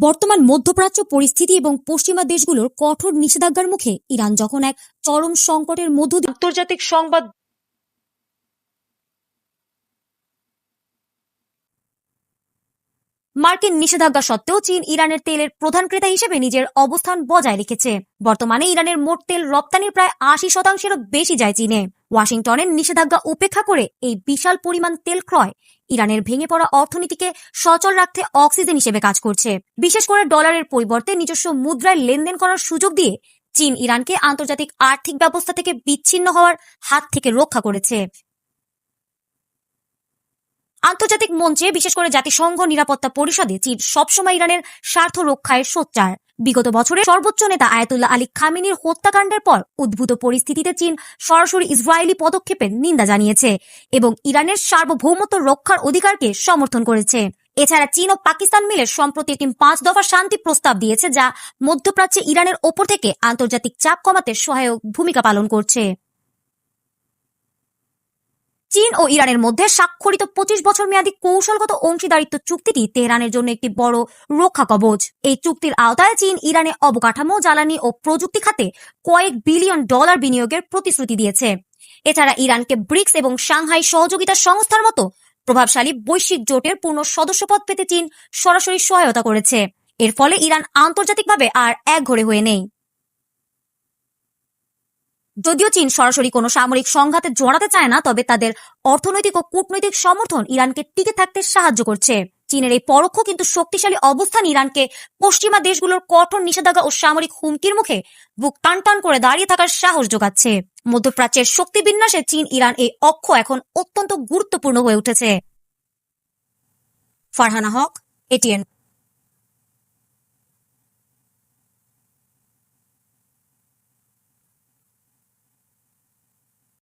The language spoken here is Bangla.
বর্তমান মধ্যপ্রাচ্য পরিস্থিতি এবং পশ্চিমা দেশগুলোর কঠোর নিষেধাজ্ঞার মুখে ইরান যখন এক চরম সংকটের মধ্য দিয়ে আন্তর্জাতিক সংবাদ মার্কিন নিষেধাজ্ঞা সত্ত্বেও চীন ইরানের তেলের প্রধান ক্রেতা হিসেবে নিজের অবস্থান বজায় রেখেছে। বর্তমানে ইরানের মোট তেল রপ্তানির প্রায় ৮০%-এরও বেশি যায় চীনে। ওয়াশিংটনের নিষেধাজ্ঞা উপেক্ষা করে এই বিশাল পরিমাণ তেল ক্রয় ইরানের ভেঙে পড়া অর্থনীতিকে সচল রাখতে অক্সিজেন হিসেবে কাজ করছে। বিশেষ করে ডলারের পরিবর্তে নিজস্ব মুদ্রায় লেনদেন করার সুযোগ দিয়ে চীন ইরানকে আন্তর্জাতিক আর্থিক ব্যবস্থা থেকে বিচ্ছিন্ন হওয়ার হাত থেকে রক্ষা করেছে। আন্তর্জাতিক মঞ্চে বিশেষ করে জাতিসংঘ নিরাপত্তা পরিষদে চীন সবসময় ইরানের স্বার্থ রক্ষায় সোচ্চার। বিগত বছরে সর্বোচ্চ নেতা আয়াতুল্লাহ আলী খামেনির হত্যাকাণ্ডের পর উদ্ভূত পরিস্থিতিতে চীন সরাসরি ইসরায়েলি পদক্ষেপের নিন্দা জানিয়েছে এবং ইরানের সার্বভৌমত্ব রক্ষার অধিকারকে সমর্থন করেছে। এছাড়া চীন ও পাকিস্তান মিলে সম্প্রতি একটি ৫ দফা শান্তি প্রস্তাব দিয়েছে, যা মধ্যপ্রাচ্যে ইরানের ওপর থেকে আন্তর্জাতিক চাপ কমাতে সহায়ক ভূমিকা পালন করছে। চীন ও ইরানের মধ্যে স্বাক্ষরিত ২৫ বছর মেয়াদী কৌশলগত অংশীদারিত্ব চুক্তিটি তেহরানের জন্য একটি বড় রক্ষা কবচ। এই চুক্তির আওতায় চীন ইরানে অবকাঠামো, জ্বালানি ও প্রযুক্তি খাতে কয়েক বিলিয়ন ডলার বিনিয়োগের প্রতিশ্রুতি দিয়েছে। এছাড়া ইরানকে ব্রিক্স এবং সাংহাই সহযোগিতা সংস্থার মতো প্রভাবশালী বৈশ্বিক জোটের পূর্ণ সদস্যপদ পেতে চীন সরাসরি সহায়তা করেছে। এর ফলে ইরান আন্তর্জাতিকভাবে আর একঘরে হয়ে নেই। যদিও চীন সরাসরি কোনো সামরিক সংঘাতে জড়াতে চায় না, তবে তাদের অর্থনৈতিক ও কূটনৈতিক সমর্থন ইরানকে টিকে থাকতে সাহায্য করছে। চীনের এই পরোক্ষ কিন্তু শক্তিশালী অবস্থান ইরানকে পশ্চিমা দেশগুলোর কঠোর নিষেধাজ্ঞা ও সামরিক হুমকির মুখে বুক টান টান করে দাঁড়িয়ে থাকার সাহস যোগাচ্ছে। মধ্যপ্রাচ্যের শক্তি বিন্যাসে চীন ইরান এই অক্ষ এখন অত্যন্ত গুরুত্বপূর্ণ হয়ে উঠেছে। ফারহানা হক, এটিএন।